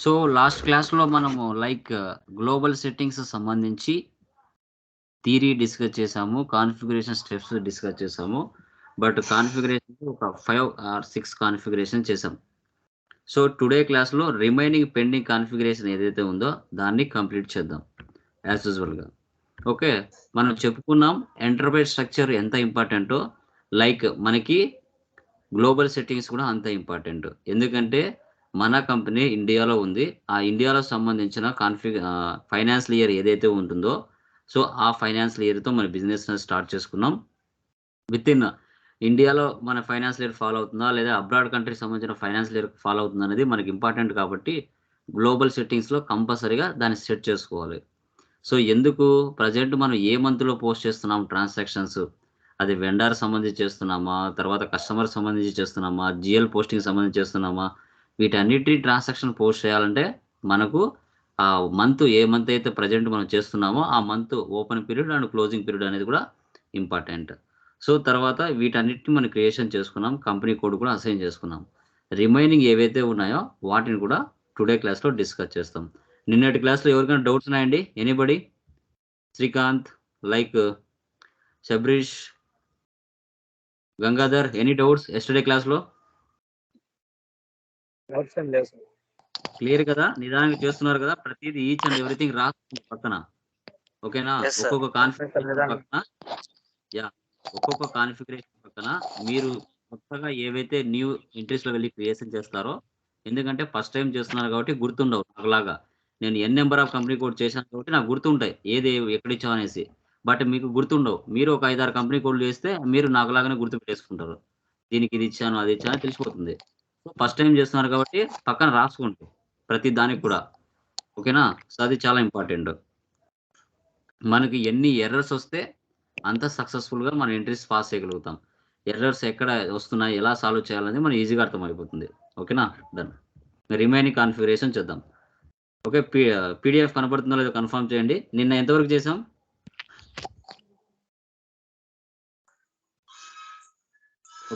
So last క్లాస్లో మనము global settings సంబంధించి థియరీ డిస్కస్ చేసాము, కాన్ఫిగరేషన్ స్టెప్స్ డిస్కస్ చేసాము. బట్ కాన్ఫిగరేషన్ ఒక 5 or 6 కాన్ఫిగరేషన్ చేసాం. సో టుడే క్లాస్లో రిమైనింగ్ పెండింగ్ కాన్ఫిగరేషన్ ఏదైతే ఉందో దాన్ని కంప్లీట్ చేద్దాం యాజ్ యూజువల్గా. ఓకే, మనం చెప్పుకున్నాం ఎంటర్ప్రైజ్ స్ట్రక్చర్ ఎంత ఇంపార్టెంటో, మనకి గ్లోబల్ సెట్టింగ్స్ కూడా అంత ఇంపార్టెంట్. ఎందుకంటే మన కంపెనీ ఇండియాలో ఉంది. ఆ ఇండియాలో సంబంధించిన ఫైనాన్షియల్ ఇయర్ ఏదైతే ఉంటుందో, సో ఆ ఫైనాన్షియల్ ఇయర్తో మన బిజినెస్ స్టార్ట్ చేసుకున్నాం. విత్ ఇన్ ఇండియాలో మన ఫైనాన్షియల్ ఇయర్ ఫాలో అవుతుందా లేదా అబ్రాడ్ కంట్రీకి సంబంధించిన ఫైనాన్షియల్ ఇయర్ ఫాలో అవుతుందా అనేది మనకి ఇంపార్టెంట్. కాబట్టి గ్లోబల్ సెట్టింగ్స్లో కంపల్సరీగా దాన్ని సెట్ చేసుకోవాలి. సో ఎందుకు ప్రజెంట్ మనం ఏ మంత్లో పోస్ట్ చేస్తున్నాం ట్రాన్సాక్షన్స్, అది వెండర్ సంబంధించి చేస్తున్నామా, తర్వాత కస్టమర్ సంబంధించి చేస్తున్నామా, జిఎల్ పోస్టింగ్ సంబంధించి చేస్తున్నామా, వీటన్నిటి ట్రాన్సాక్షన్ పోస్ట్ చేయాలంటే మనకు ఆ మంత్ ఏ మంత్ అయితే ప్రజెంట్ మనం చేస్తున్నామో ఆ month open period and closing period అనేది కూడా ఇంపార్టెంట్. సో తర్వాత వీటన్నిటిని మనం క్రియేషన్ చేసుకున్నాం, కంపెనీ కోడ్ కూడా అసైన్ చేసుకున్నాం. రిమైనింగ్ ఏవైతే ఉన్నాయో వాటిని కూడా టుడే క్లాస్లో డిస్కస్ చేస్తాం. నిన్నటి క్లాస్లో ఎవరికైనా డౌట్స్ ఉన్నాయండి? Anybody? Srikanth, Shabarish, Gangadhar, any doubts yesterday క్లాస్లో? క్లియర్ కదా? నిదానంగా చేస్తున్నారు కదా? ప్రతిదీ ఈచ్ అండ్ ఎవ్రీథింగ్ రాస్తుంది పక్కన. ఓకేనా? ఒక్కొక్క కాన్ఫిగరేషన్ పక్కన మీరు కొత్తగా ఏవైతే న్యూ ఇంట్రెస్ట్ లో వెళ్ళి క్రియేషన్ చేస్తారో, ఎందుకంటే ఫస్ట్ టైం చేస్తున్నారు కాబట్టి గుర్తుండవు. నాకులాగా నేను ఎన్ నెంబర్ ఆఫ్ కంపెనీ కోడ్ చేశాను కాబట్టి నాకు గుర్తుంటాయి ఏది ఎక్కడిచ్చావు అనేసి. బట్ మీకు గుర్తుండవు. మీరు ఒక 5-6 కంపెనీ కోడ్లు చేస్తే మీరు నాకులాగానే గుర్తు పెట్టేసుకుంటారు. దీనికి ఇది ఇచ్చాను అది ఇచ్చాను తెలిసిపోతుంది. సో ఫస్ట్ టైం చేస్తున్నారు కాబట్టి పక్కన రాసుకుంటారు ప్రతి దానికి కూడా. ఓకేనా? సో అది చాలా ఇంపార్టెంట్. మనకి ఎన్ని ఎర్రర్స్ వస్తే అంత సక్సెస్ఫుల్గా మన ఎంట్రీస్ పాస్ చేయగలుగుతాం. ఎర్రర్స్ ఎక్కడ వస్తున్నాయి, ఎలా సాల్వ్ చేయాలనేది మనకి ఈజీగా అర్థమైపోతుంది. ఓకేనా? డన్. రిమైనింగ్ కాన్ఫిగరేషన్ చేద్దాం. ఓకే, పీడిఎఫ్ కనపడుతుందో లేదో కన్ఫర్మ్ చేయండి. నిన్న ఎంతవరకు చేసాం?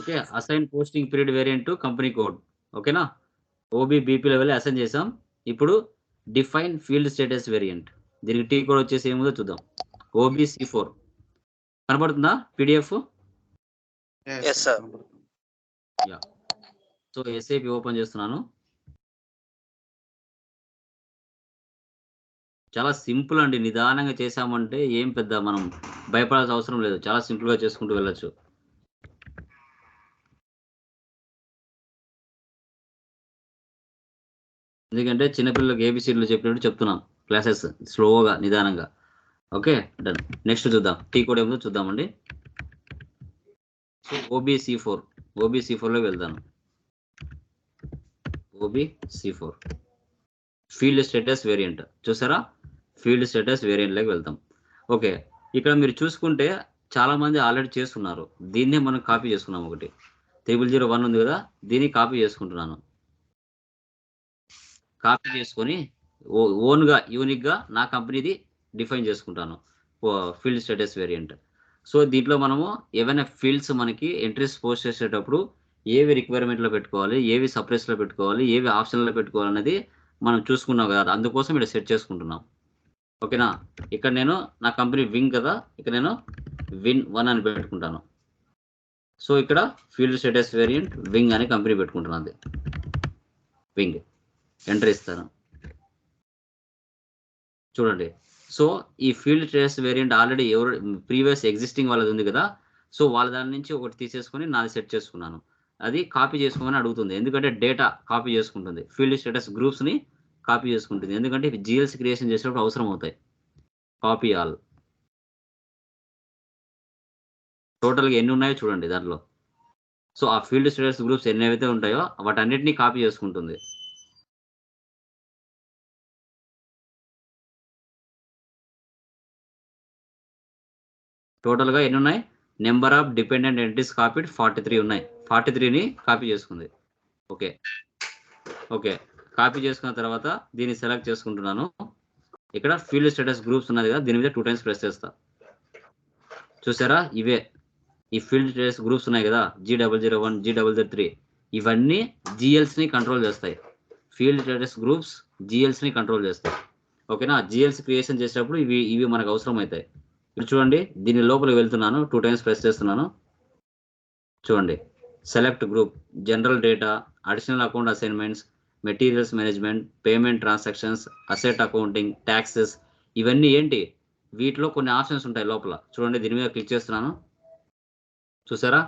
Okay, assign posting period variant company code. ఓకేనా? ఓబీ బీపీ లెవెల్ అసైన్ చేసాం. ఇప్పుడు డిఫైన్ ఫీల్డ్ స్టేటస్ వేరియంట్, దీనికి టీ కోడ్ వచ్చేసి ఏముందో చూద్దాం. OBC4 కనపడుతుందా PDF? Yeah. So SAP open చేస్తున్నాను. చాలా సింపుల్ అండి. నిదానంగా చేసామంటే ఏం పెద్ద మనం భయపడాల్సిన అవసరం లేదు. చాలా సింపుల్ గా చేసుకుంటూ వెళ్ళొచ్చు. ఎందుకంటే చిన్నపిల్లలకు ఏబిసిడ్లు చెప్పినట్టు చెప్తున్నాం క్లాసెస్ స్లోగా నిదానంగా. Okay, done. నెక్స్ట్ చూద్దాం, టీ కోడ్ ఏమో చూద్దామండి. సో OBC4 లో వెళ్తాను. OBC4 ఫీల్డ్ స్టేటస్ వేరియంట్ చూసారా? ఫీల్డ్ స్టేటస్ వేరియంట్ లోకి వెళ్తాం. ఓకే, ఇక్కడ మీరు చూసుకుంటే చాలా మంది ఆల్రెడీ చేస్తున్నారు. దీన్నే మనం కాపీ చేసుకున్నాం. ఒకటి 0001 ఉంది కదా, దీన్ని కాపీ చేసుకుంటున్నాను. కాపీ చేసుకొని ఓన్గా యూనిక్గా నా కంపెనీది డిఫైన్ చేసుకుంటాను, ఫీల్డ్ స్టేటస్ వేరియంట్. సో దీంట్లో మనము ఏవైనా ఫీల్డ్స్ మనకి ఎంట్రీస్ పోస్ట్ చేసేటప్పుడు ఏవి రిక్వైర్మెంట్లో పెట్టుకోవాలి, ఏవి సప్రెస్లో పెట్టుకోవాలి, ఏవి ఆప్షన్లో పెట్టుకోవాలి అనేది మనం చూసుకున్నాం కదా, అందుకోసం ఇక్కడ సెట్ చేసుకుంటున్నాం. ఓకేనా? ఇక్కడ నేను నా కంపెనీ వింగ్ కదా, ఇక్కడ నేను Win1 అని పెట్టుకుంటాను. సో ఇక్కడ ఫీల్డ్ స్టేటస్ వేరియంట్ వింగ్ అని కంపెనీ పెట్టుకుంటున్నది. వింగ్ ఎంటర్ ఇస్తాను. చూడండి, సో ఈ ఫీల్డ్ స్టేటస్ వేరియంట్ ఆల్రెడీ ఎవరు ప్రీవియస్ ఎగ్జిస్టింగ్ వాళ్ళది ఉంది కదా, సో వాళ్ళ దాని నుంచి ఒకటి తీసేసుకొని నాది సెట్ చేసుకున్నాను. అది కాపీ చేసుకోమని అడుగుతుంది, ఎందుకంటే డేటా కాపీ చేసుకుంటుంది. ఫీల్డ్ స్టేటస్ గ్రూప్స్ని కాపీ చేసుకుంటుంది, ఎందుకంటే జిఎల్స్ క్రియేషన్ చేసేటప్పుడు అవసరం అవుతాయి. Copy all. టోటల్గా ఎన్ని ఉన్నాయో చూడండి దాంట్లో. సో ఆ ఫీల్డ్ స్టేటస్ గ్రూప్స్ ఎన్ని అయితే ఉంటాయో వాటన్నిటిని కాపీ చేసుకుంటుంది. టోటల్గా ఎన్ని ఉన్నాయి? Number of dependent entries copied 43 ఉన్నాయి. 43ని కాపీ చేసుకుంది. ఓకే ఓకే, కాపీ చేసుకున్న తర్వాత దీన్ని సెలెక్ట్ చేసుకుంటున్నాను. ఇక్కడ ఫీల్డ్ స్టేటస్ గ్రూప్స్ ఉన్నది కదా, దీని మీద 2 టైమ్స్ ప్రెస్ చేస్తా. చూసారా? ఇవే ఈ ఫీల్డ్ స్టేటస్ గ్రూప్స్ ఉన్నాయి కదా, G001 G003, ఇవన్నీ జిఎల్స్ని కంట్రోల్ చేస్తాయి. ఫీల్డ్ స్టేటస్ గ్రూప్స్ జిఎల్స్ని కంట్రోల్ చేస్తాయి. ఓకేనా, జిఎల్స్ క్రియేషన్ చేసేటప్పుడు ఇవి మనకు అవసరం అవుతాయి. ఇప్పుడు చూడండి, దీని లోపలికి వెళ్తున్నాను, 2 times ప్రెస్ చేస్తున్నాను. చూడండి, select group, general data, additional account assignments, materials management, payment transactions, asset accounting, taxes, ఇవన్నీ ఏంటి, వీటిలో కొన్ని ఆప్షన్స్ ఉంటాయి లోపల. చూడండి, దీని మీద క్లిక్ చేస్తున్నాను, చూసారా,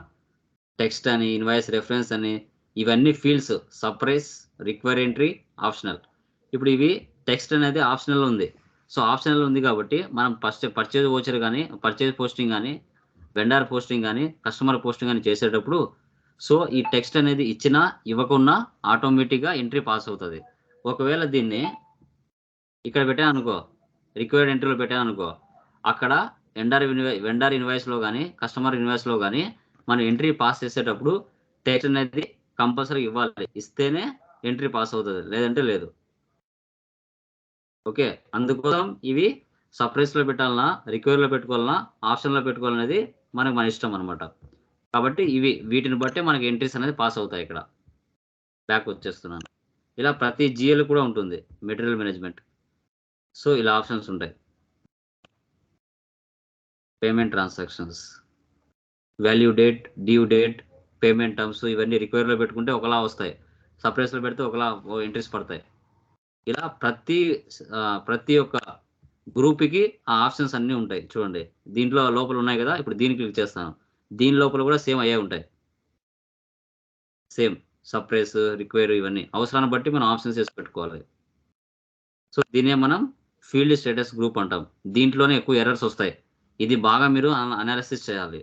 టెక్స్ట్ అని, ఇన్వాయిస్ రెఫరెన్స్ అని, ఇవన్నీ fields, surprise, require entry, optional. ఇప్పుడు ఇవి టెక్స్ట్ అనేది ఆప్షనల్ ఉంది. సో ఆప్షనల్ ఉంది కాబట్టి మనం పర్చేజ్ వోచర్ కానీ, పర్చేజ్ పోస్టింగ్ కానీ, వెండర్ పోస్టింగ్ కానీ, కస్టమర్ పోస్టింగ్ కానీ చేసేటప్పుడు సో ఈ టెక్స్ట్ అనేది ఇచ్చినా ఇవ్వకున్నా ఆటోమేటిక్గా ఎంట్రీ పాస్ అవుతుంది. ఒకవేళ దీన్ని ఇక్కడ పెట్టాను అనుకో, రిక్వైర్డ్ ఎంట్రీలో పెట్టాను అనుకో, అక్కడ వెండర్ ఇన్వాయిస్లో కానీ, కస్టమర్ ఇన్వాయిస్లో కానీ మనం ఎంట్రీ పాస్ చేసేటప్పుడు టెక్స్ట్ అనేది కంపల్సరీ ఇవ్వాలి. ఇస్తేనే ఎంట్రీ పాస్ అవుతుంది, లేదంటే లేదు. ఓకే, అందుకోసం ఇవి సర్ప్రైజ్లో పెట్టాలన్నా, రిక్వైర్లో పెట్టుకోవాలన్నా, ఆప్షన్లో పెట్టుకోవాలనేది మన ఇష్టం అనమాట. కాబట్టి వీటిని బట్టే మనకి ఎంట్రీస్ అనేది పాస్ అవుతాయి. ఇక్కడ బ్యాక్ వచ్చేస్తున్నాను. ఇలా ప్రతి జిఎల్ కూడా ఉంటుంది, మెటీరియల్ మేనేజ్మెంట్. సో ఇలా ఆప్షన్స్ ఉంటాయి. Payment transactions, value date, due date, payment terms, ఇవన్నీ రిక్వైర్లో పెట్టుకుంటే ఒకలా వస్తాయి, సర్ప్రైజ్లో పెడితే ఒకలా ఎంట్రీస్ పడతాయి. ఇలా ప్రతి ఒక్క గ్రూప్కి ఆ ఆప్షన్స్ అన్నీ ఉంటాయి. చూడండి, దీంట్లో లోపల ఉన్నాయి కదా, ఇప్పుడు దీన్ని క్లిక్ చేస్తాను, దీని లోపల కూడా సేమ్ అయ్యే ఉంటాయి. సేమ్ సర్ప్రైజ్, రిక్వైర్, ఇవన్నీ అవసరాన్ని బట్టి మనం ఆప్షన్స్ వేసి పెట్టుకోవాలి. సో దీన్నే మనం ఫీల్డ్ స్టేటస్ గ్రూప్ అంటాం. దీంట్లోనే ఎక్కువ ఎర్రర్స్ వస్తాయి. ఇది బాగా మీరు అనాలిసిస్ చేయాలి.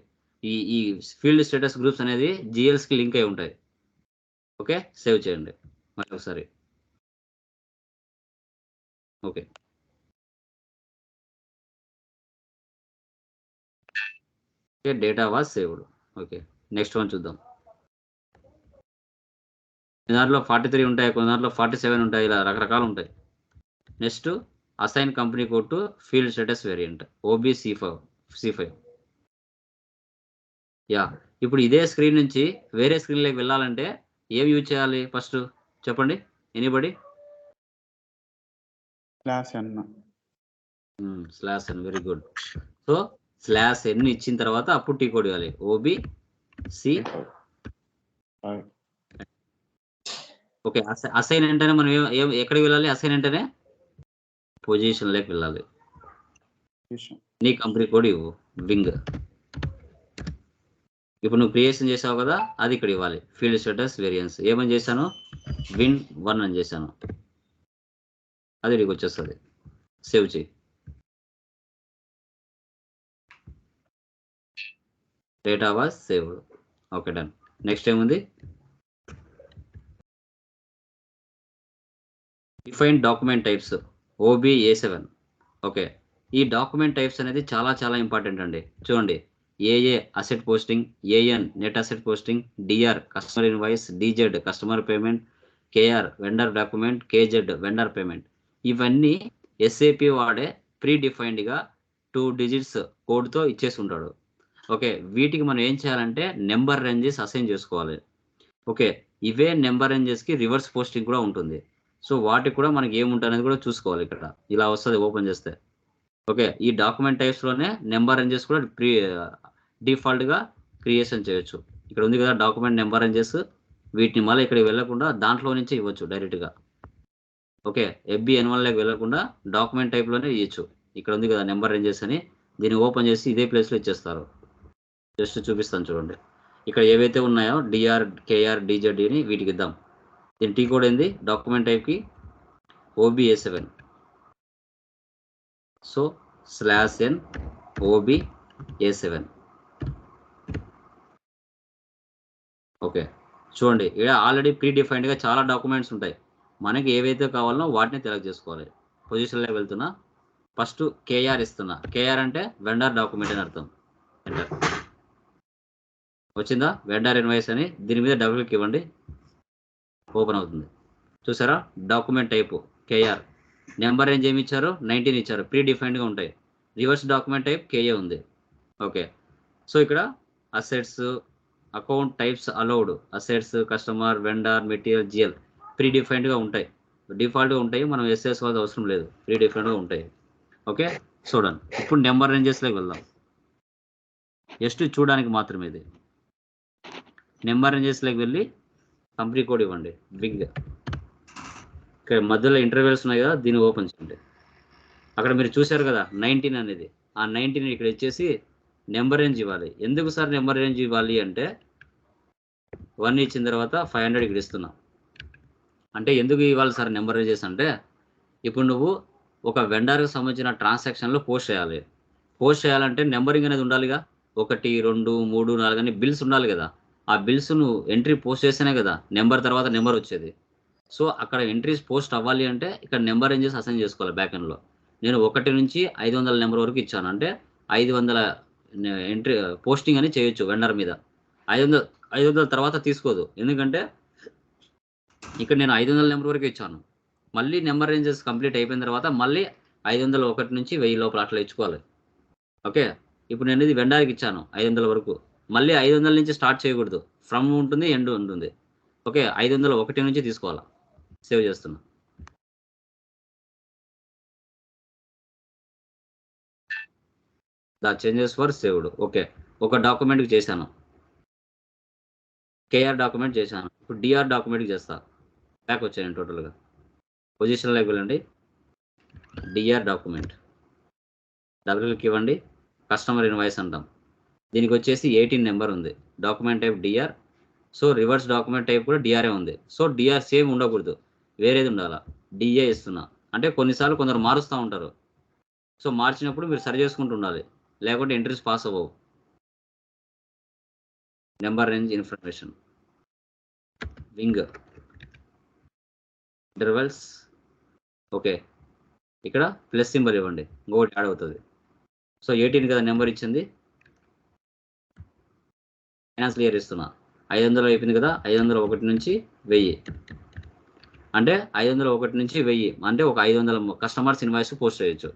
ఈ ఫీల్డ్ స్టేటస్ గ్రూప్స్ అనేది జిఎల్స్కి లింక్ అయి ఉంటాయి. ఓకే, సేవ్ చేయండి మరి ఒకసారి. Okay, data was saved. Okay, next one చూద్దాం. దాంట్లో 43 ఉంటాయి, కొన్ని దాంట్లో 47 ఉంటాయి, ఇలా రకరకాలు ఉంటాయి. Next assign company code to field status variant OBC5. Yeah, ఇప్పుడు ఇదే స్క్రీన్ నుంచి వేరే స్క్రీన్లోకి వెళ్ళాలంటే ఏం యూజ్ చేయాలి ఫస్ట్ చెప్పండి, anybody? /n. Very good. So /n ఇచ్చిన తర్వాత అప్పుడు టీ కోడ్ ఇవ్వాలి, OBC. ఓకే, అసైన్ అంటేనే మనం ఎక్కడికి వెళ్ళాలి? అసైన్ అంటేనే పొజిషన్ లోకి వెళ్ళాలి. నీ కంపెనీ కోడ్ ఇవ్వు, వింగ్. ఇప్పుడు నువ్వు క్రియేషన్ చేసావు కదా, అది ఇక్కడ ఇవ్వాలి. ఫీల్డ్ స్టేటస్ వేరియన్స్ ఏమని చేశాను, Win1 అని చేశాను, అది నీకు వచ్చేస్తుంది. సేవ్ చేయి. Data was saved. Okay, done. Next ఏముంది, define document types OBA7. Okay, ఈ డాక్యుమెంట్ టైప్స్ అనేది చాలా చాలా ఇంపార్టెంట్ అండి. చూడండి, AA asset posting, AN net asset posting, DR customer invoice, DZ customer payment, KR vendor document, KZ vendor payment. ఇవన్నీ SAP వాడే ప్రీ డిఫైన్డ్గా 2 digits కోడ్తో ఇచ్చేసి ఉంటాడు. ఓకే, వీటికి మనం ఏం చేయాలంటే నెంబర్ రేంజెస్ అసైన్ చేసుకోవాలి. ఓకే, ఇవే నెంబర్ రేంజెస్కి రివర్స్ పోస్టింగ్ కూడా ఉంటుంది. సో వాటికి కూడా మనకి ఏముంటుంది అనేది కూడా చూసుకోవాలి. ఇక్కడ ఇలా వస్తుంది ఓపెన్ చేస్తే. ఓకే, ఈ డాక్యుమెంట్ టైప్స్లోనే నెంబర్ రేంజెస్ కూడా డిఫాల్ట్గా క్రియేషన్ చేయొచ్చు. ఇక్కడ ఉంది కదా డాక్యుమెంట్ నెంబర్ రేంజెస్, వీటిని మళ్ళీ ఇక్కడికి వెళ్ళకుండా దాంట్లో నుంచి ఇవ్వచ్చు డైరెక్ట్గా. ఓకే, FBN1లోకి వెళ్ళకుండా డాక్యుమెంట్ టైప్లోనే ఇవ్వచ్చు. ఇక్కడ ఉంది కదా నెంబర్ రేంజెస్ అని, దీన్ని ఓపెన్ చేసి ఇదే ప్లేస్లో ఇచ్చేస్తారు. జస్ట్ చూపిస్తాను చూడండి, ఇక్కడ ఏవైతే ఉన్నాయో DR, KR, DZ అని వీటికి ఇద్దాం. దీని టీ కోడ్ ఏంది, డాక్యుమెంట్ టైప్కి OBA7. So /n OBA7. Okay, చూడండి, ఇక్కడ ఆల్రెడీ ప్రీ డిఫైన్డ్గా చాలా డాక్యుమెంట్స్ ఉంటాయి. మనకి ఏవైతే కావాలో వాటిని సెలెక్ట్ చేసుకోవాలి. పొజిషన్లోకి వెళ్తున్నా, ఫస్ట్ KR ఇస్తున్నా. KR అంటే వెండర్ డాక్యుమెంట్ అని అర్థం. ఎంటర్. వచ్చిందా వెండర్ ఇన్వాయిస్ అని, దీని మీద డబుల్ క్లిక్ ఇవ్వండి, ఓపెన్ అవుతుంది. చూసారా, document type KR, number range ఏమి ఇచ్చారు, 19 ఇచ్చారు, ప్రీ డిఫైన్డ్గా ఉంటాయి. రివర్స్ డాక్యుమెంట్ టైప్ KA ఉంది. ఓకే, సో ఇక్కడ assets, account types allowed, assets, customer, vendor, material, GL ప్రీ డిఫైన్డ్గా ఉంటాయి. డిఫాల్ట్గా ఉంటాయి, మనం ఎస్ చేసుకోవాల్సిన అవసరం లేదు, ప్రీ డిఫరెంట్గా ఉంటాయి. ఓకే, చూడండి. ఇప్పుడు నెంబర్ రేంజెస్లోకి వెళ్దాం, జస్ట్ చూడడానికి మాత్రమే ఇది. నెంబర్ రేంజెస్లోకి వెళ్ళి కంపెనీ కోడ్ ఇవ్వండి, బిగ్. ఇక్కడ మధ్యలో ఇంటర్వెల్స్ ఉన్నాయి కదా, దీన్ని ఓపెన్ చేయండి. అక్కడ మీరు చూశారు కదా 19 అనేది, ఆ 19 ఇక్కడ ఇచ్చేసి నెంబర్ రేంజ్ ఇవ్వాలి. ఎందుకు సార్ నెంబర్ రేంజ్ ఇవ్వాలి అంటే 1 ఇచ్చిన తర్వాత 500 ఇక్కడ ఇస్తున్నా. అంటే ఎందుకు ఇవ్వాలి సార్ నెంబర్ రేంజెస్ అంటే, ఇప్పుడు నువ్వు ఒక వెండర్కి సంబంధించిన ట్రాన్సాక్షన్లో పోస్ట్ చేయాలి. పోస్ట్ చేయాలంటే నెంబరింగ్ అనేది ఉండాలిగా, 1 2 3 4 అని బిల్స్ ఉండాలి కదా. ఆ బిల్స్ నువ్వు ఎంట్రీ పోస్ట్ చేస్తేనే కదా నెంబర్ తర్వాత నెంబర్ వచ్చేది. సో అక్కడ ఎంట్రీస్ పోస్ట్ అవ్వాలి అంటే ఇక్కడ నెంబర్ రేంజెస్ అసైన్ చేసుకోవాలి బ్యాక్ ఎండ్లో. నేను 1 నుంచి 500 నెంబర్ వరకు ఇచ్చాను అంటే 500 ఎంట్రీ పోస్టింగ్ అని చేయొచ్చు వెండర్ మీద. 500 తర్వాత తీసుకోదు, ఎందుకంటే ఇక్కడ నేను 500 నెంబర్ వరకు ఇచ్చాను. మళ్ళీ నెంబర్ రేంజెస్ కంప్లీట్ అయిపోయిన తర్వాత మళ్ళీ 501 నుంచి 1000 లోపల అట్లా ఇచ్చుకోవాలి. ఓకే, ఇప్పుడు నేను ఇది వెండర్కి ఇచ్చాను 500 వరకు, మళ్ళీ 500 నుంచి స్టార్ట్ చేయకూడదు, ఫ్రమ్ ఉంటుంది ఎండ్ ఉంటుంది. ఓకే, 501 నుంచి తీసుకోవాలా. సేవ్ చేస్తున్నా. The changes for saved. Okay, ఒక డాక్యుమెంట్కి చేశాను, కేఆర్ డాక్యుమెంట్ చేశాను. ఇప్పుడు డిఆర్ డాక్యుమెంట్కి చేస్తా. బ్యాక్ వచ్చాను టోటల్గా, పొజిషన్లోకి వెళ్ళండి, డిఆర్ డాక్యుమెంట్, డబుల్ క్లిక్ ఇవ్వండి, కస్టమర్ ఇన్వాయిస్ అంటాం. దీనికి వచ్చేసి 18 నెంబర్ ఉంది, document type DR. So reverse document type కూడా డిఆర్ఏ ఉంది. సో డిఆర్ సేమ్ ఉండకూడదు, వేరేది ఉండాలా. డిఏ ఇస్తున్నా, అంటే కొన్నిసార్లు కొందరు మారుస్తూ ఉంటారు. సో మార్చినప్పుడు మీరు సరి చేసుకుంటూ ఉండాలి, లేకుంటే ఎంట్రీస్ పాస్ అవ్వవు. Number range information, wing, intervals. Okay, ఇక్కడ ప్లస్ సింబల్ ఇవ్వండి, ఇంకొకటి యాడ్ అవుతుంది. సో 18 కదా నెంబర్ ఇచ్చింది, ఫైనాన్స్ క్లియర్ ఇస్తున్నా. 500 అయిపోయింది కదా, 501 నుంచి 1000, అంటే 501 నుంచి 1000 అంటే ఒక 500 కస్టమర్స్ ఇన్వాయిస్ పోస్ట్ చేయొచ్చు.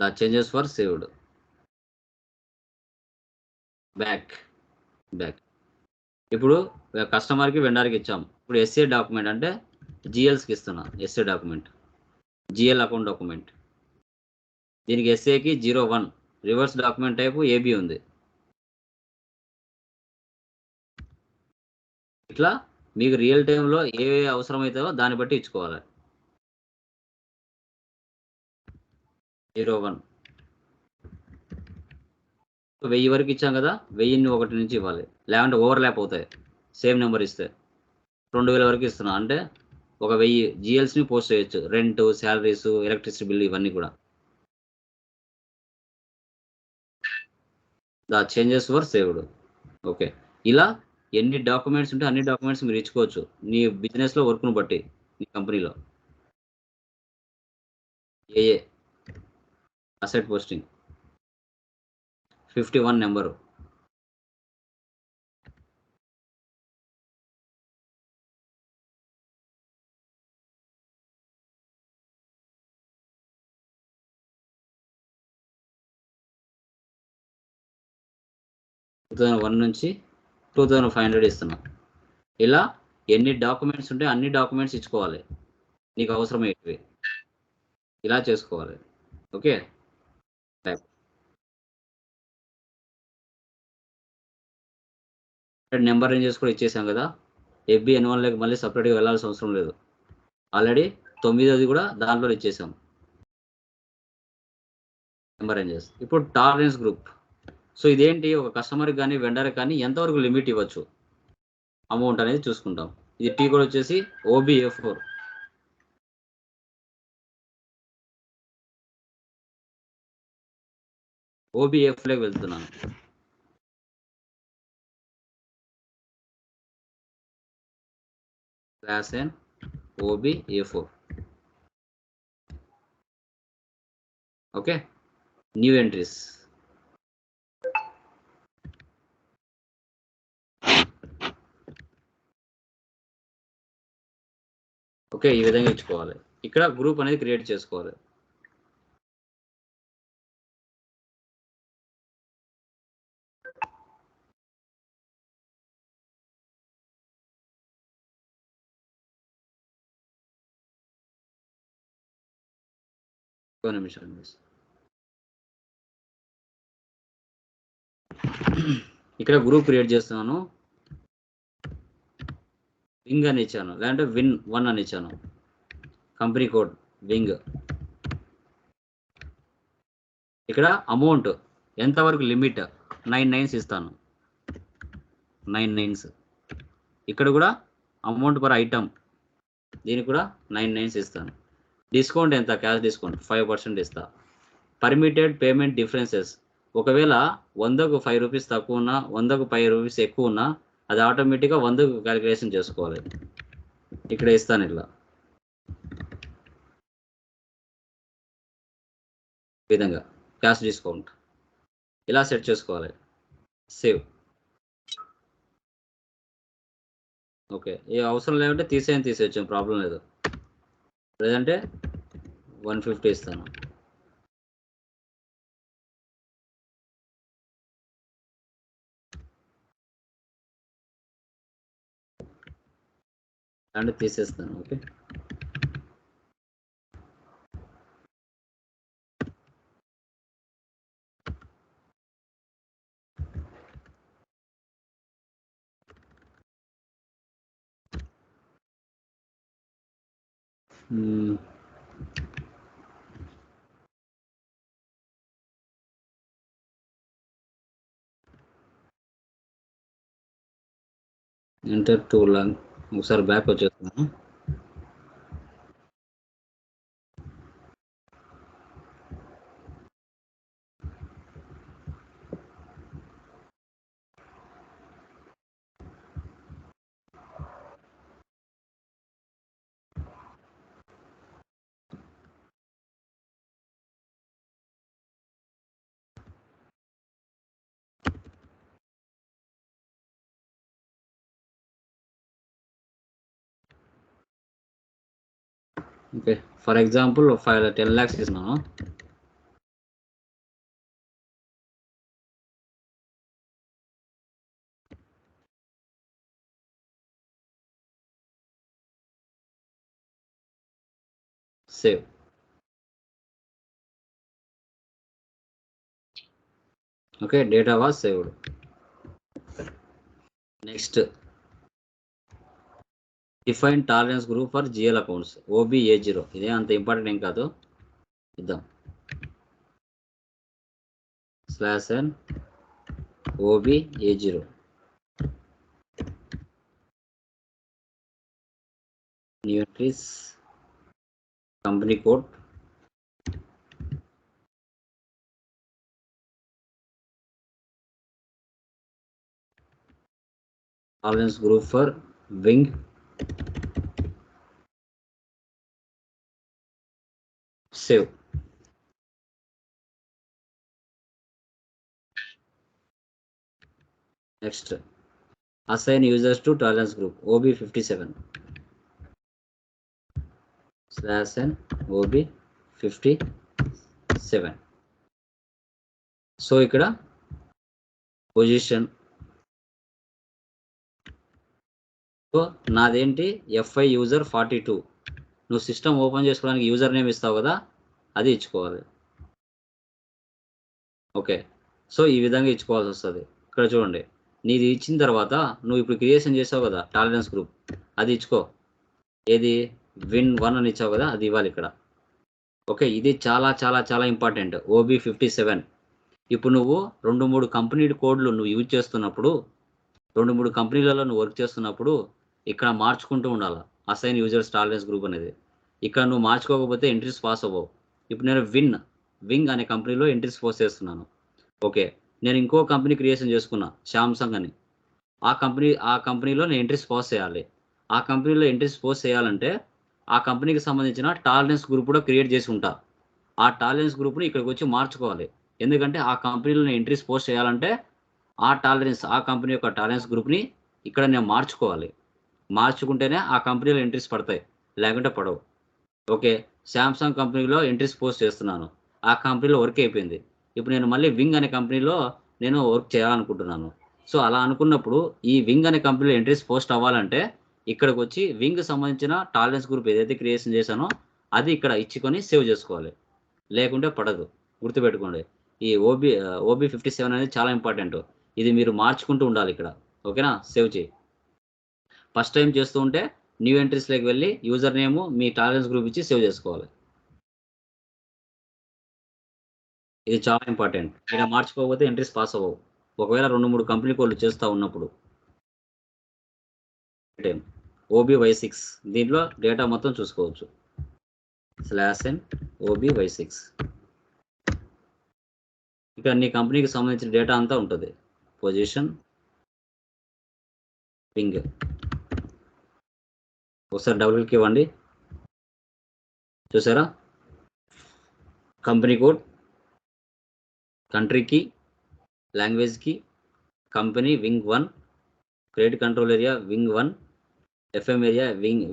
The changes for saved. Back. ఇప్పుడు కస్టమర్కి వెండర్కి ఇచ్చాం. ఇప్పుడు ఎస్ఏ డాక్యుమెంట్ అంటే జిఎల్స్కి ఇస్తున్నా. SA document, GL account document. దీనికి ఎస్ఏకి 01, రివర్స్ డాక్యుమెంట్ టైపు ఏబి ఉంది. ఇట్లా మీకు రియల్ టైంలో ఏ అవసరం అవుతాయో దాన్ని బట్టి ఇచ్చుకోవాలి. 01 1000 వరకు ఇచ్చాం కదా, 1000ని 1 నుంచి ఇవ్వాలి, లేకుంటే ఓవర్లాప్ అవుతాయి. సేమ్ నెంబర్ ఇస్తే 2000 వరకు ఇస్తున్నా, అంటే ఒక 1000 జిఎల్స్ని పోస్ట్ చేయొచ్చు, రెంట్, శాలరీస్, ఎలక్ట్రిసిటీ బిల్ ఇవన్నీ కూడా. The changes were saved. Okay, ఇలా ఎన్ని డాక్యుమెంట్స్ ఉంటే అన్ని డాక్యుమెంట్స్ మీరు ఇచ్చుకోవచ్చు నీ బిజినెస్లో వర్క్ను బట్టి, నీ కంపెనీలో. ఏఏ అసెట్ పోస్టింగ్ 51 నెంబరు, నుంచి 2500 ఇస్తున్నా. ఇలా ఎన్ని డాక్యుమెంట్స్ ఉంటే అన్ని డాక్యుమెంట్స్ ఇచ్చుకోవాలి నీకు అవసరమయ్యేవి, ఇలా చేసుకోవాలి. ఓకే, నెంబర్ రేంజెస్ కూడా ఇచ్చేసాం కదా, ఎఫ్బి ఎన్వన్లోకి మళ్ళీ సపరేట్గా వెళ్ళాల్సిన అవసరం లేదు, ఆల్రెడీ 9ది కూడా దాంట్లో ఇచ్చేసాం నెంబర్ రేంజెస్. ఇప్పుడు టాలరెన్స్ గ్రూప్. సో ఇదేంటి, ఒక కస్టమర్కి కానీ వెండర్కి కానీ ఎంతవరకు లిమిట్ ఇవ్వచ్చు అమౌంట్ అనేది చూసుకుంటాం. ఇది టీ కూడా వచ్చేసి OBA4. OBF-లోకి వెళ్తున్నాను. Class N OBA4. Okay, new entries. Okay, ఈ విధంగా ఇచ్చుకోవాలి. ఇక్కడ గ్రూప్ అనేది క్రియేట్ చేసుకోవాలి. ఒక నిమిషం. ఇక్కడ గ్రూప్ క్రియేట్ చేస్తున్నాను. వింగ్ అని ఇచ్చాను, లేదంటే విన్ 1 అని ఇచ్చాను. Company code wing. ఇక్కడ అమౌంట్ ఎంతవరకు లిమిట్ 9 నైన్స్ ఇస్తాను. 9 నైన్స్. ఇక్కడ కూడా అమౌంట్ పర్ ఐటమ్, దీనికి కూడా 9 నైన్స్ ఇస్తాను. డిస్కౌంట్ ఎంత? క్యాష్ డిస్కౌంట్ 5% ఇస్తా. పర్మిటెడ్ పేమెంట్ డిఫరెన్సెస్, ఒకవేళ 100కు 5 రూపీస్ తక్కువ ఉన్నా, 100కు 5 రూపీస్ ఎక్కువ ఉన్నా, అది ఆటోమేటిక్గా 100కు క్యాలిక్యులేషన్ చేసుకోవాలి. ఇక్కడ ఇస్తాను ఇట్లా విధంగా క్యాష్ డిస్కౌంట్ ఇలా సెట్ చేసుకోవాలి. సేవ్. ఓకే, ఏ అవసరం లేదంటే తీసేయచ్చు, ప్రాబ్లం లేదు. లేదంటే 150 ఇస్తాను. అంటే తీసేస్తాను. Okay, enter two long. ఒకసారి బ్యాక్ వచ్చేస్తాను. ఓకే, ఫర్ ఎగ్జాంపుల్ 10 lakhs ఇస్తున్నాను. Save. Okay, data was saved. Next, define tolerance group for GL accounts OBA0. ఇదే అంత ఇంపార్టెంట్ ఏం కాదు, ఇద్దాం. /n OBA0. new entries, company code, tolerance group for wing, save. Next, assign users to tolerance group OB57 /n OB57. So ఇక్కడ position, so నాదేంటి FI user 42. నువ్వు system open చేసుకోవడానికి user name ఇస్తావు కదా, అది ఇచ్చుకోవాలి. ఓకే, సో ఈ విధంగా ఇచ్చుకోవాల్సి వస్తుంది. ఇక్కడ చూడండి, నీది ఇచ్చిన తర్వాత నువ్వు ఇప్పుడు క్రియేషన్ చేసావు కదా టాలరెన్స్ గ్రూప్, అది ఇచ్చుకో. ఏది విన్ 1 అని ఇచ్చావు కదా, అది ఇవ్వాలి ఇక్కడ. ఓకే, ఇది చాలా చాలా చాలా ఇంపార్టెంట్. OB57. ఇప్పుడు నువ్వు 2-3 కంపెనీ కోడ్లు నువ్వు యూజ్ చేస్తున్నప్పుడు, 2-3 కంపెనీలలో నువ్వు వర్క్ చేస్తున్నప్పుడు ఇక్కడ మార్చుకుంటూ ఉండాలి అసైన్ యూజర్స్ టాలరెన్స్ గ్రూప్ అనేది. ఇక్కడ నువ్వు మార్చుకోకపోతే ఎంట్రీస్ పాస్ అవ్వవు. ఇప్పుడు నేను వింగ్ అనే కంపెనీలో ఎంట్రీస్ పోస్ట్ చేస్తున్నాను. ఓకే, నేను ఇంకో కంపెనీ క్రియేషన్ చేసుకున్నా, శాంసంగ్ అని. ఆ కంపెనీలో నేను ఎంట్రీస్ పోస్ట్ చేయాలి. ఆ కంపెనీలో ఎంట్రీస్ పోస్ట్ చేయాలంటే ఆ కంపెనీకి సంబంధించిన టాలరెన్స్ గ్రూప్ కూడా క్రియేట్ చేసి ఉంటా. ఆ టాలరెన్స్ గ్రూప్ని ఇక్కడికి వచ్చి మార్చుకోవాలి. ఎందుకంటే ఆ కంపెనీలో నేను ఎంట్రీస్ పోస్ట్ చేయాలంటే ఆ కంపెనీ యొక్క టాలరెన్స్ గ్రూప్ని ఇక్కడ నేను మార్చుకోవాలి. మార్చుకుంటేనే ఆ కంపెనీలో ఎంట్రీస్ పడతాయి, లేకుంటే పడవు. ఓకే, శాంసంగ్ కంపెనీలో ఎంట్రీస్ పోస్ట్ చేస్తున్నాను, ఆ కంపెనీలో వర్క్ అయిపోయింది. ఇప్పుడు నేను మళ్ళీ వింగ్ అనే కంపెనీలో నేను వర్క్ చేయాలనుకుంటున్నాను. సో అలా అనుకున్నప్పుడు ఈ వింగ్ అనే కంపెనీలో ఎంట్రీస్ పోస్ట్ అవ్వాలంటే ఇక్కడికి వచ్చి వింగ్ సంబంధించిన టాలరెన్స్ గ్రూప్ ఏదైతే క్రియేషన్ చేశానో అది ఇక్కడ ఇచ్చుకొని సేవ్ చేసుకోవాలి. లేకుంటే పడదు. గుర్తుపెట్టుకోండి. ఈ ఓబీ 57 అనేది చాలా ఇంపార్టెంట్. ఇది మీరు మార్చుకుంటూ ఉండాలి ఇక్కడ. ఓకేనా? సేవ్ చేయి. ఫస్ట్ టైం చేస్తూ ఉంటే న్యూ ఎంట్రీస్‌లోకి వెళ్ళి యూజర్ నేమ్ మీ టాలరెన్స్ గ్రూప్ ఇచ్చి సేవ్ చేసుకోవాలి. ఇది చాలా ఇంపార్టెంట్. ఇలా మార్చుకోకపోతే ఎంట్రీస్ పాస్ అవ్వవు. ఒకవేళ 2, 3 కంపెనీ కోడ్‌లు చేస్తా ఉన్నప్పుడు. OBY6 దీంట్లో డేటా మొత్తం చూసుకోవచ్చు. /n OBY6 ఇక నీ కంపెనీకి సంబంధించిన డేటా అంతా ఉంటుంది. Position, ping. ఒకసారి డబుల్ క్లిక్ ఇవ్వండి. చూసారా? కంపెనీ కోడ్, కంట్రీకి, లాంగ్వేజ్కి, company wing 1, credit control area wing 1, FM area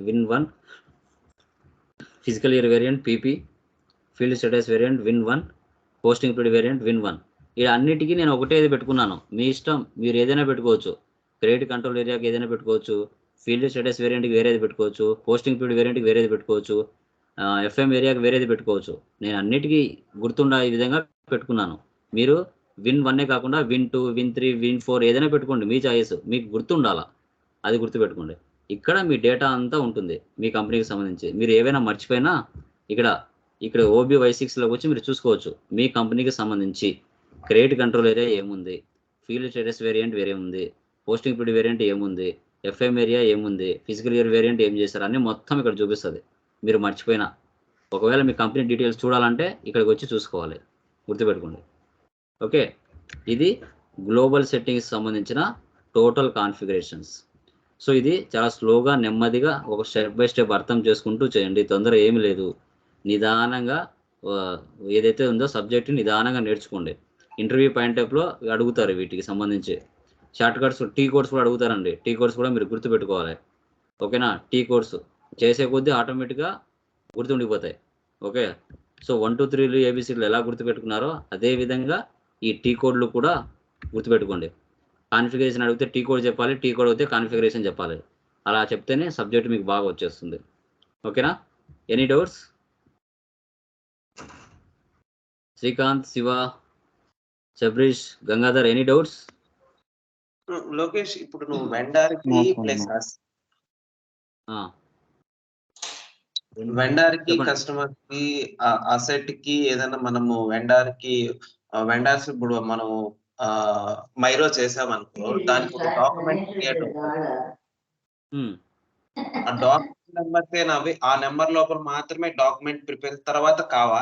win 1, physical year variant PP, field status variant win 1, posting period variant win 1. ఇలా అన్నిటికీ నేను ఒకటే పెట్టుకున్నాను. మీ ఇష్టం, మీరు ఏదైనా పెట్టుకోవచ్చు. క్రెడిట్ కంట్రోల్ ఏరియాకి ఏదైనా పెట్టుకోవచ్చు, ఫీల్డ్ స్టేటస్ వేరియంట్కి వేరేది పెట్టుకోవచ్చు, పోస్టింగ్ పీరియడ్ వేరియంట్కి వేరేది పెట్టుకోవచ్చు, FM ఏరియాకి వేరేది పెట్టుకోవచ్చు. నేను అన్నిటికీ గుర్తుండే విధంగా పెట్టుకున్నాను. మీరు విన్ 1 కాకుండా విన్ 2, విన్ 3, విన్ 4 ఏదైనా పెట్టుకోండి. మీ చాయిస్, మీకు గుర్తుండాలా, అది గుర్తుపెట్టుకోండి. ఇక్కడ మీ డేటా అంతా ఉంటుంది మీ కంపెనీకి సంబంధించి. మీరు ఏవైనా మర్చిపోయినా ఇక్కడ OBY6లోకి వచ్చి మీరు చూసుకోవచ్చు. మీ కంపెనీకి సంబంధించి క్రెడిట్ కంట్రోల్ ఏరియా ఏముంది, ఫీల్డ్ స్టేటస్ వేరియంట్ వేరే ఉంది, పోస్టింగ్ పీరియడ్ వేరియంట్ ఏముంది, FM ఏరియా ఏముంది, ఫిజికల్ ఇయర్ వేరియంట్ ఏం చేశారు అన్నీ మొత్తం ఇక్కడ చూపిస్తుంది. మీరు మర్చిపోయినా ఒకవేళ మీ కంపెనీ డీటెయిల్స్ చూడాలంటే ఇక్కడికి వచ్చి చూసుకోవాలి. గుర్తుపెట్టుకోండి. ఓకే, ఇది గ్లోబల్ సెట్టింగ్స్ సంబంధించిన టోటల్ కాన్ఫిగరేషన్స్. సో ఇది చాలా స్లోగా నెమ్మదిగా ఒక స్టెప్ బై స్టెప్ అర్థం చేసుకుంటూ చేయండి. తొందర ఏమి లేదు. నిదానంగా ఏదైతే ఉందో సబ్జెక్ట్ నిదానంగా నేర్చుకోండి. ఇంటర్వ్యూ పాయింట్ ఆఫ్లో అడుగుతారు వీటికి సంబంధించి. షార్ట్ కట్స్, టీ కోడ్స్ కూడా అడుగుతారండి. టీ కోడ్స్ కూడా మీరు గుర్తుపెట్టుకోవాలి. ఓకేనా? టీ కోడ్స్ చేసే కొద్దీ ఆటోమేటిక్గా గుర్తుండిపోతాయి. ఓకే, సో 1, 2, 3 ABCలు ఎలా గుర్తుపెట్టుకున్నారో అదే విధంగా ఈ టీ కోడ్లు కూడా గుర్తుపెట్టుకోండి. కాన్ఫిగరేషన్ అడిగితే టీ కోడ్ చెప్పాలి, టీ కోడ్ అయితే కాన్ఫిగరేషన్ చెప్పాలి. అలా చెప్తేనే సబ్జెక్ట్ మీకు బాగా వచ్చేస్తుంది. ఓకేనా? Any doubts? Srikanth, Shiva, Shabarish, Gangadhar, any doubts? Lokesh, ఇప్పుడు నువ్వు వెండర్కి ప్లస్ వెండర్కి కస్టమర్కి అసెట్కి ఏదైనా మనము వెండర్స్ ఇప్పుడు మనం మైరో చేసామనుకో, దానికి ఒక డాక్యుమెంట్ క్రియేట్ అవుతుంది. ఆ డాక్యుమెంట్ నెంబర్ ఆ నెంబర్ లోపల మాత్రమే డాక్యుమెంట్ ప్రిపేర్ తర్వాత కావా?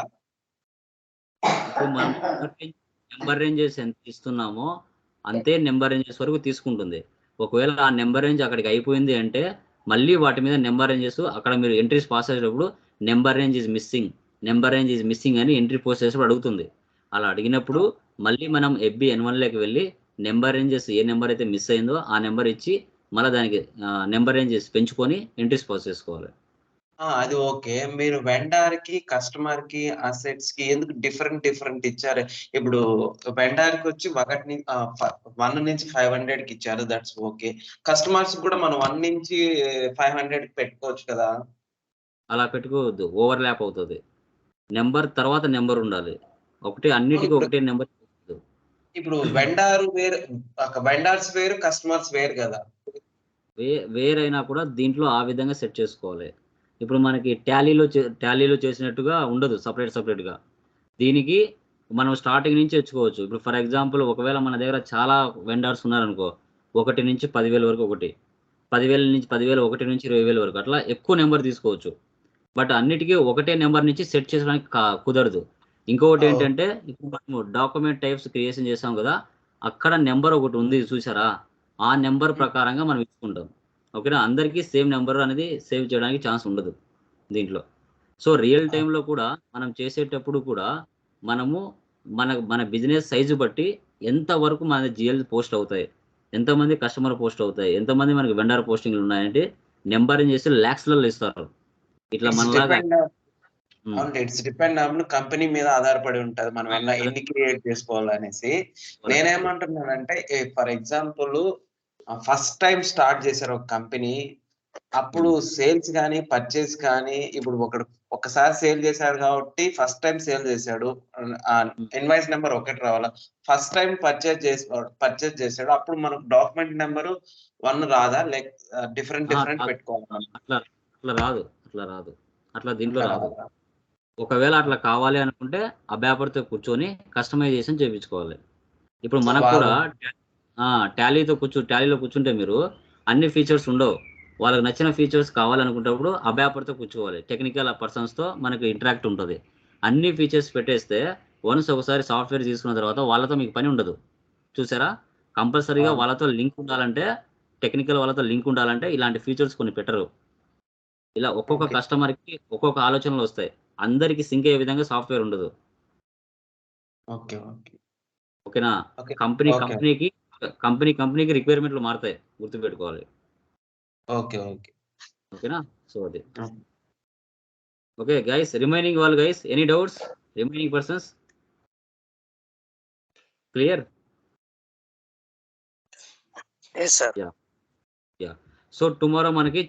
మనం నెంబర్ రేంజెస్ ఎంత ఇస్తున్నామో అంతే నెంబర్ రేంజెస్ వరకు తీసుకుంటుంది. ఒకవేళ ఆ నెంబర్ రేంజ్ అక్కడికి అయిపోయింది అంటే మళ్ళీ వాటి మీద నెంబర్ రేంజెస్ అక్కడ మీరు ఎంట్రీస్ పాస్ అయ్యేటప్పుడు నెంబర్ రేంజ్ ఈజ్ మిస్సింగ్ అని ఎంట్రీ పోస్ట్ చేసేటప్పుడు అడుగుతుంది. అలా అడిగినప్పుడు మళ్ళీ మనం FB N1లోకి వెళ్ళి నెంబర్ రేంజెస్ ఏ నెంబర్ అయితే మిస్ అయిందో ఆ నెంబర్ ఇచ్చి మళ్ళీ దానికి నెంబర్ రేంజెస్ పెంచుకొని ఎంట్రీస్ పాస్ చేసుకోవాలి. అది ఓకే. మీరు వెండర్ కి కస్టమర్ కి అసెట్స్ కి ఎందుకు డిఫరెంట్ ఇచ్చారు? ఇప్పుడు వెండర్ కి వచ్చి 1 నుంచి 500 కి ఇచ్చారు, దట్స్ ఓకే. కస్టమర్స్ కూడా మనం 1 నుంచి 500 కి పెట్టుకోవచ్చు కదా? అలా పెట్టుకోవద్దు, ఓవర్లాప్ అవుతుంది. నెంబర్ తర్వాత నెంబర్ ఉండాలి. అన్నిటికీ ఒకటే నెంబర్. ఇప్పుడు వెండర్స్ వేరు, కస్టమర్స్ వేరు కదా? వేరైనా కూడా దీంట్లో ఆ విధంగా సెట్ చేసుకోవాలి. ఇప్పుడు మనకి టాలీలో చేసినట్టుగా ఉండదు సపరేట్గా. దీనికి మనం స్టార్టింగ్ నుంచి తెచ్చుకోవచ్చు. ఇప్పుడు ఫర్ ఎగ్జాంపుల్ ఒకవేళ మన దగ్గర చాలా వెండర్స్ ఉన్నారనుకో, 1 నుంచి 10,000 వరకు, 10,000 నుంచి 10,000, 1 నుంచి 20,000 వరకు అట్లా ఎక్కువ నెంబర్ తీసుకోవచ్చు. బట్ అన్నిటికీ ఒకటే నెంబర్ నుంచి సెట్ చేసుకోవడానికి కుదరదు. ఇంకొకటి ఏంటంటే ఇప్పుడు మనము డాక్యుమెంట్ టైప్స్ క్రియేషన్ చేసాం కదా, అక్కడ నెంబర్ ఒకటి ఉంది చూసారా, ఆ నెంబర్ ప్రకారంగా మనం ఇచ్చుకుంటాం. ఓకేనా? అందరికీ సేమ్ నెంబర్ అనేది సేవ్ చేయడానికి ఛాన్స్ ఉండదు దీంట్లో. సో రియల్ టైంలో కూడా మనం చేసేటప్పుడు కూడా మనము మన బిజినెస్ సైజు బట్టి ఎంతవరకు మన GL పోస్ట్ అవుతాయి, ఎంతమంది కస్టమర్ పోస్ట్ అవుతాయి, ఎంతమంది మనకి వెండర్ పోస్టింగ్లు ఉన్నాయంటే నెంబరింగ్ చేసి ల్యాక్స్లలో ఇస్తారు. ఇట్లా మనలాగా ఇట్స్ డిపెండ్ ఆన్ కంపెనీ మీద ఆధారపడి ఉంటది మనం ఎన్ని క్రియేట్ చేసుకోవాలనేసి. నేనేమంటున్నానంటే for example first time start చేశారు ఒక కంపెనీ, అప్పుడు సేల్స్ కానీ పర్చేస్ కానీ ఇప్పుడు ఒకసారి సేల్ చేశాడు కాబట్టి ఫస్ట్ టైం సేల్ చేశాడు, ఇన్వాయిస్ నెంబర్ ఒకటి రావాలా. ఫస్ట్ టైం పర్చేస్ చేశాడు అప్పుడు మనకు డాక్యుమెంట్ నెంబర్ 1 రాదా, లైక్ డిఫరెంట్ పెట్టుకోవాలి? అట్లా రాదు అట్లా దీంట్లో రాదు. ఒకవేళ అట్లా కావాలి అనుకుంటే ఆ పేపర్తో కూర్చొని కస్టమైజేషన్ చేయించుకోవాలి. ఇప్పుడు మనకు కూడా టాలీలో కూర్చుంటే మీరు అన్ని ఫీచర్స్ ఉండవు. వాళ్ళకి నచ్చిన ఫీచర్స్ కావాలనుకున్నప్పుడు ఆ పేపర్తో కూర్చోవాలి. టెక్నికల్ పర్సన్స్తో మనకు ఇంటరాక్ట్ ఉంటుంది. అన్ని ఫీచర్స్ పెట్టేస్తే వన్స్ ఒకసారి సాఫ్ట్వేర్ తీసుకున్న తర్వాత వాళ్ళతో మీకు పని ఉండదు. చూసారా? కంపల్సరీగా వాళ్ళతో లింక్ ఉండాలంటే, టెక్నికల్ వాళ్ళతో లింక్ ఉండాలంటే ఇలాంటి ఫీచర్స్ కొన్ని పెట్టరు. ఇలా ఒక్కొక్క కస్టమర్కి ఒక్కొక్క ఆలోచనలు వస్తాయి. అందరికి సింక్ అయ్యే విధంగా సాఫ్ట్వేర్ ఉండదు. ఓకేనా? కంపెనీకి రిక్వైర్మెంట్లు మారుతాయి, గుర్తుపెట్టుకోవాలి. ఓకేనా? సో అది ఓకే గైస్. రిమైనింగ్ వాళ్ళు guys, any doubts? Remaining persons clear? Yes, sir. So tomorrow మనకి